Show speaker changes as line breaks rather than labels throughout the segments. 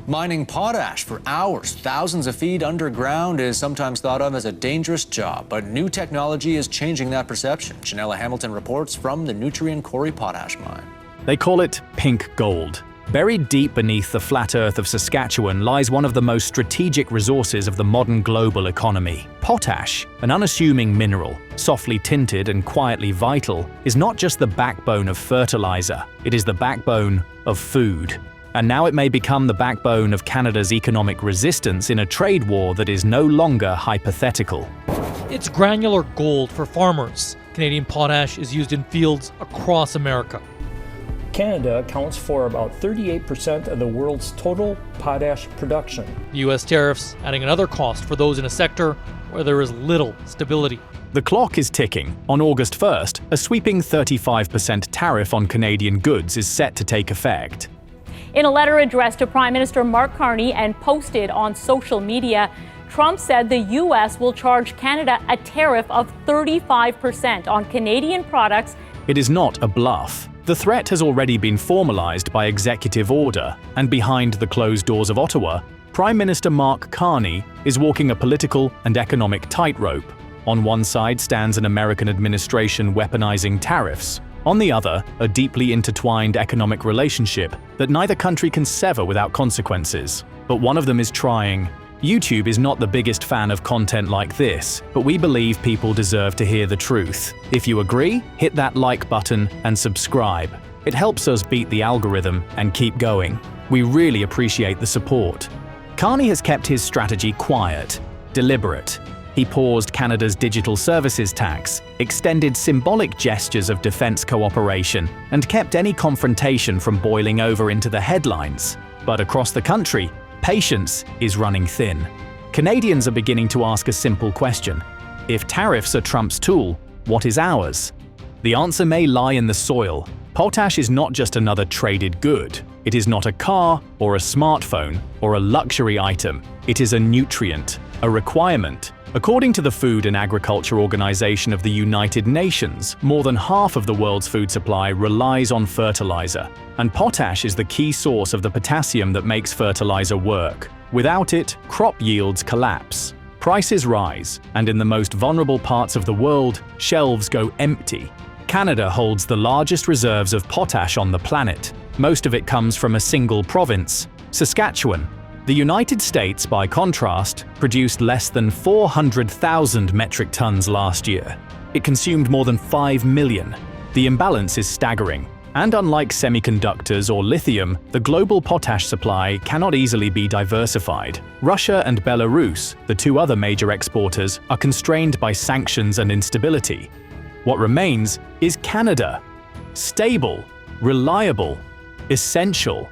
Mining potash for hours, thousands of feet underground, is sometimes thought of as a dangerous job, but new technology is changing that perception. Janella Hamilton reports from the Nutrien Quarry potash mine.
They call it pink gold. Buried deep beneath the flat earth of Saskatchewan lies one of the most strategic resources of the modern global economy. Potash, an unassuming mineral, softly tinted and quietly vital, is not just the backbone of fertilizer, it is the backbone of food. And now it may become the backbone of Canada's economic resistance in a trade war that is no longer hypothetical.
It's granular gold for farmers. Canadian potash is used in fields across America.
Canada accounts for about 38% of the world's total potash production.
The U.S. tariffs adding another cost for those in a sector where there is little stability.
The clock is ticking. On August 1st, a sweeping 35% tariff on Canadian goods is set to take effect.
In a letter addressed to Prime Minister Mark Carney and posted on social media, Trump said the U.S. will charge Canada a tariff of 35% on Canadian products.
It is not a bluff. The threat has already been formalized by executive order, and behind the closed doors of Ottawa, Prime Minister Mark Carney is walking a political and economic tightrope. On one side stands an American administration weaponizing tariffs. On the other, a deeply intertwined economic relationship that neither country can sever without consequences. But one of them is trying. YouTube is not the biggest fan of content like this, but we believe people deserve to hear the truth. If you agree, hit that like button and subscribe. It helps us beat the algorithm and keep going. We really appreciate the support. Carney has kept his strategy quiet, deliberate. He paused Canada's digital services tax, extended symbolic gestures of defense cooperation, and kept any confrontation from boiling over into the headlines. But across the country, patience is running thin. Canadians are beginning to ask a simple question. If tariffs are Trump's tool, what is ours? The answer may lie in the soil. Potash is not just another traded good. It is not a car or a smartphone or a luxury item. It is a nutrient, a requirement. According to the Food and Agriculture Organization of the United Nations, more than half of the world's food supply relies on fertilizer, and potash is the key source of the potassium that makes fertilizer work. Without it, crop yields collapse, prices rise, and in the most vulnerable parts of the world, shelves go empty. Canada holds the largest reserves of potash on the planet. Most of it comes from a single province, Saskatchewan. The United States, by contrast, produced less than 400,000 metric tons last year. It consumed more than 5 million. The imbalance is staggering. And unlike semiconductors or lithium, the global potash supply cannot easily be diversified. Russia and Belarus, the two other major exporters, are constrained by sanctions and instability. What remains is Canada. Stable, reliable, essential.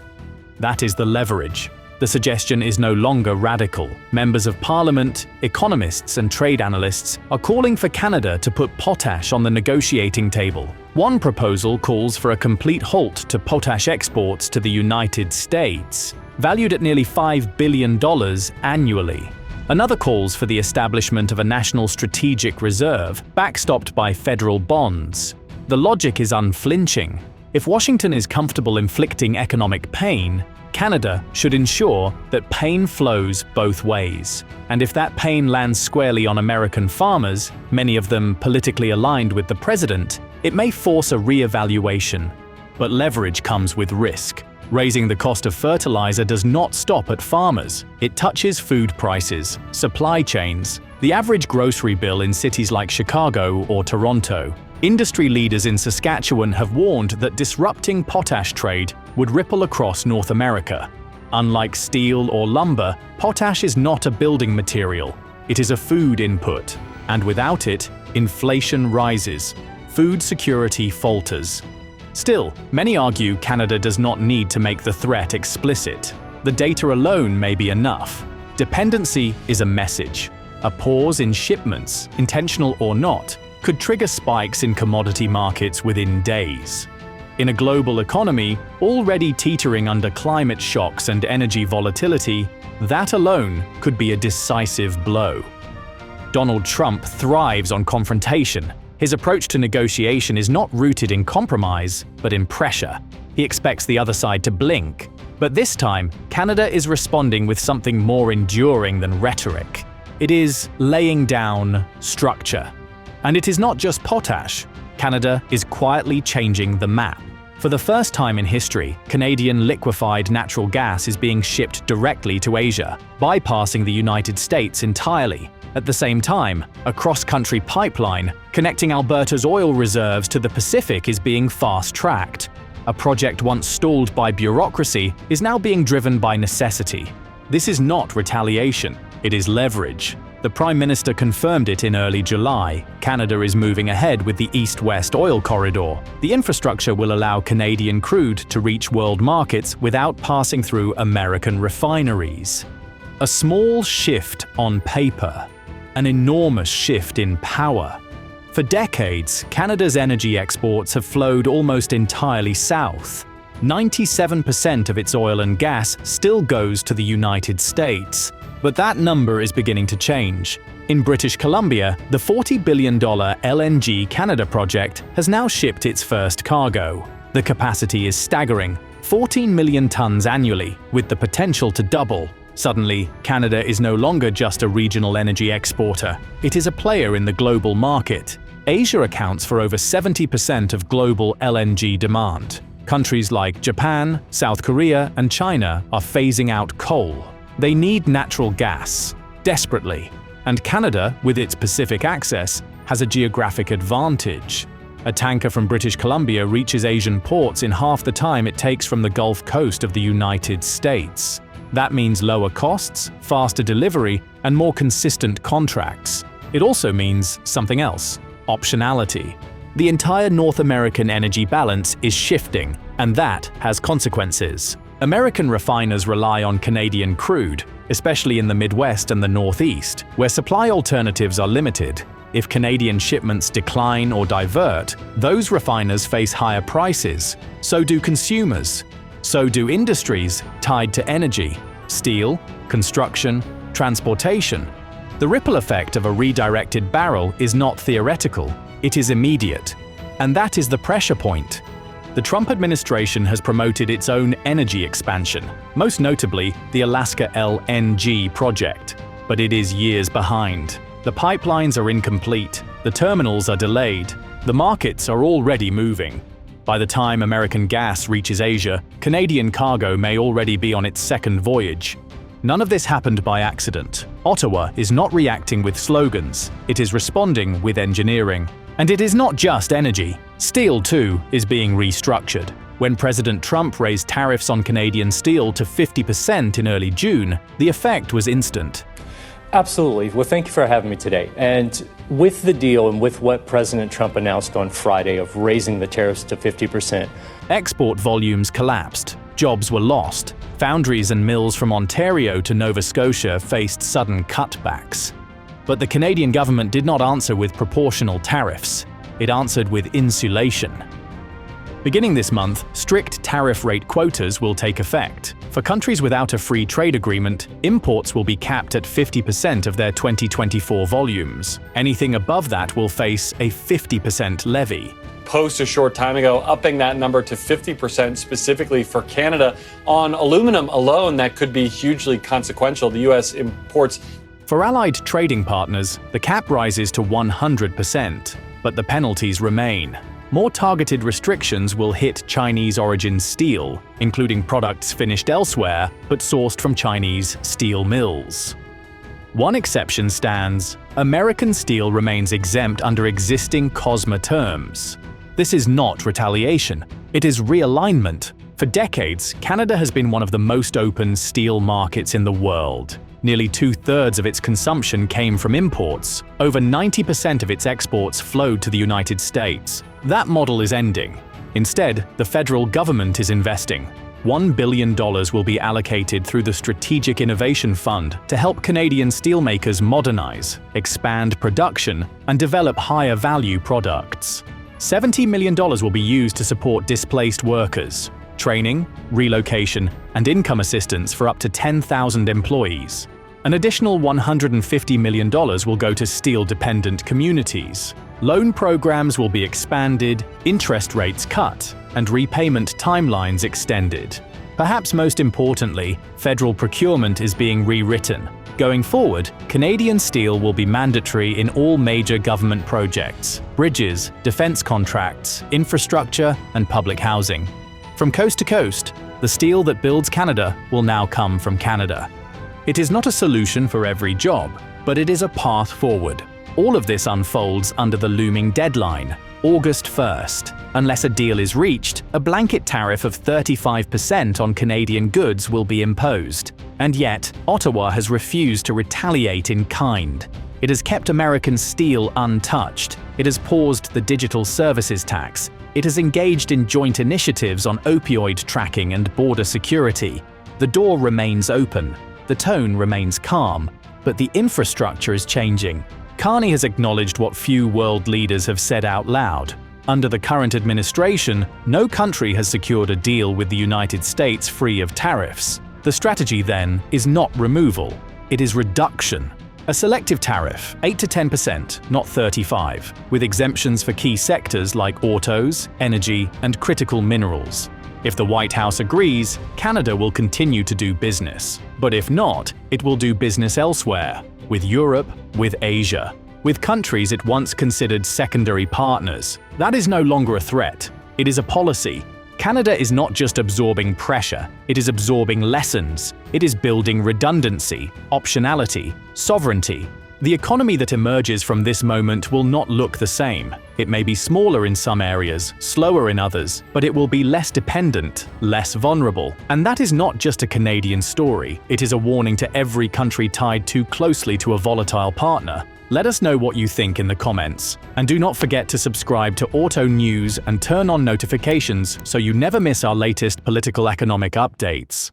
That is the leverage. The suggestion is no longer radical. Members of Parliament, economists and trade analysts are calling for Canada to put potash on the negotiating table. One proposal calls for a complete halt to potash exports to the United States, valued at nearly $5 billion annually. Another calls for the establishment of a national strategic reserve, backstopped by federal bonds. The logic is unflinching. If Washington is comfortable inflicting economic pain, Canada should ensure that pain flows both ways. And if that pain lands squarely on American farmers, many of them politically aligned with the president, it may force a re-evaluation. But leverage comes with risk. Raising the cost of fertilizer does not stop at farmers. It touches food prices, supply chains, the average grocery bill in cities like Chicago or Toronto. Industry leaders in Saskatchewan have warned that disrupting potash trade would ripple across North America. Unlike steel or lumber, potash is not a building material. It is a food input. And without it, inflation rises. Food security falters. Still, many argue Canada does not need to make the threat explicit. The data alone may be enough. Dependency is a message. A pause in shipments, intentional or not, could trigger spikes in commodity markets within days. In a global economy already teetering under climate shocks and energy volatility, that alone could be a decisive blow. Donald Trump thrives on confrontation. His approach to negotiation is not rooted in compromise, but in pressure. He expects the other side to blink, But this time, Canada is responding with something more enduring than rhetoric. It is laying down structure. And it is not just potash. Canada is quietly changing the map. For the first time in history, Canadian liquefied natural gas is being shipped directly to Asia, bypassing the United States entirely. At the same time, a cross-country pipeline connecting Alberta's oil reserves to the Pacific is being fast-tracked. A project once stalled by bureaucracy is now being driven by necessity. This is not retaliation, it is leverage. The Prime Minister confirmed it in early July. Canada is moving ahead with the East-West oil corridor. The infrastructure will allow Canadian crude to reach world markets without passing through American refineries. A small shift on paper, an enormous shift in power. For decades, Canada's energy exports have flowed almost entirely south. 97% of its oil and gas still goes to the United States. But that number is beginning to change. In British Columbia, the $40 billion LNG Canada project has now shipped its first cargo. The capacity is staggering, 14 million tons annually, with the potential to double. Suddenly, Canada is no longer just a regional energy exporter. It is a player in the global market. Asia accounts for over 70% of global LNG demand. Countries like Japan, South Korea, and China are phasing out coal. They need natural gas, desperately. And Canada, with its Pacific access, has a geographic advantage. A tanker from British Columbia reaches Asian ports in half the time it takes from the Gulf Coast of the United States. That means lower costs, faster delivery, and more consistent contracts. It also means something else: optionality. The entire North American energy balance is shifting, and that has consequences. American refiners rely on Canadian crude, especially in the Midwest and the Northeast, where supply alternatives are limited. If Canadian shipments decline or divert, those refiners face higher prices. So do consumers. So do industries tied to energy: steel, construction, transportation. The ripple effect of a redirected barrel is not theoretical, it is immediate. And that is the pressure point. The Trump administration has promoted its own energy expansion, most notably the Alaska LNG project. But it is years behind. The pipelines are incomplete, the terminals are delayed, the markets are already moving. By the time American gas reaches Asia, Canadian cargo may already be on its second voyage. None of this happened by accident. Ottawa is not reacting with slogans, it is responding with engineering. And it is not just energy. Steel, too, is being restructured. When President Trump raised tariffs on Canadian steel to 50% in early June, the effect was instant.
Absolutely. Well, thank you for having me today. And with the deal and with what President Trump announced on Friday of raising the tariffs to 50%,
export volumes collapsed, jobs were lost. Foundries and mills from Ontario to Nova Scotia faced sudden cutbacks. But the Canadian government did not answer with proportional tariffs. It answered with insulation. Beginning this month, strict tariff rate quotas will take effect. For countries without a free trade agreement, imports will be capped at 50% of their 2024 volumes. Anything above that will face a 50% levy.
Post a short time ago, upping that number to 50% specifically for Canada. On aluminum alone, that could be hugely consequential. The U.S. imports.
For allied trading partners, the cap rises to 100%, but the penalties remain. More targeted restrictions will hit Chinese-origin steel, including products finished elsewhere but sourced from Chinese steel mills. One exception stands: American steel remains exempt under existing COSMA terms. This is not retaliation, it is realignment. For decades, Canada has been one of the most open steel markets in the world. Nearly 2/3 of its consumption came from imports. Over 90% of its exports flowed to the United States. That model is ending. Instead, the federal government is investing. $1 billion will be allocated through the Strategic Innovation Fund to help Canadian steelmakers modernize, expand production, and develop higher-value products. $70 million will be used to support displaced workers, training, relocation, and income assistance for up to 10,000 employees. An additional $150 million will go to steel-dependent communities. Loan programs will be expanded, interest rates cut, and repayment timelines extended. Perhaps most importantly, federal procurement is being rewritten. Going forward, Canadian steel will be mandatory in all major government projects: bridges, defense contracts, infrastructure, and public housing. From coast to coast, the steel that builds Canada will now come from Canada. It is not a solution for every job, but it is a path forward. All of this unfolds under the looming deadline, August 1st. Unless a deal is reached, a blanket tariff of 35% on Canadian goods will be imposed. And yet, Ottawa has refused to retaliate in kind. It has kept American steel untouched. It has paused the digital services tax. It has engaged in joint initiatives on opioid tracking and border security. The door remains open. The tone remains calm. But the infrastructure is changing. Carney has acknowledged what few world leaders have said out loud. Under the current administration, no country has secured a deal with the United States free of tariffs. The strategy, then, is not removal. It is reduction. A selective tariff, 8 to 10%, not 35%, with exemptions for key sectors like autos, energy, and critical minerals. If the White House agrees, Canada will continue to do business. But if not, it will do business elsewhere, with Europe, with Asia, with countries it once considered secondary partners. That is no longer a threat. It is a policy. Canada is not just absorbing pressure, it is absorbing lessons. It is building redundancy, optionality, sovereignty. The economy that emerges from this moment will not look the same. It may be smaller in some areas, slower in others, but it will be less dependent, less vulnerable. And that is not just a Canadian story. It is a warning to every country tied too closely to a volatile partner. Let us know what you think in the comments. And do not forget to subscribe to Auto News and turn on notifications so you never miss our latest political economic updates.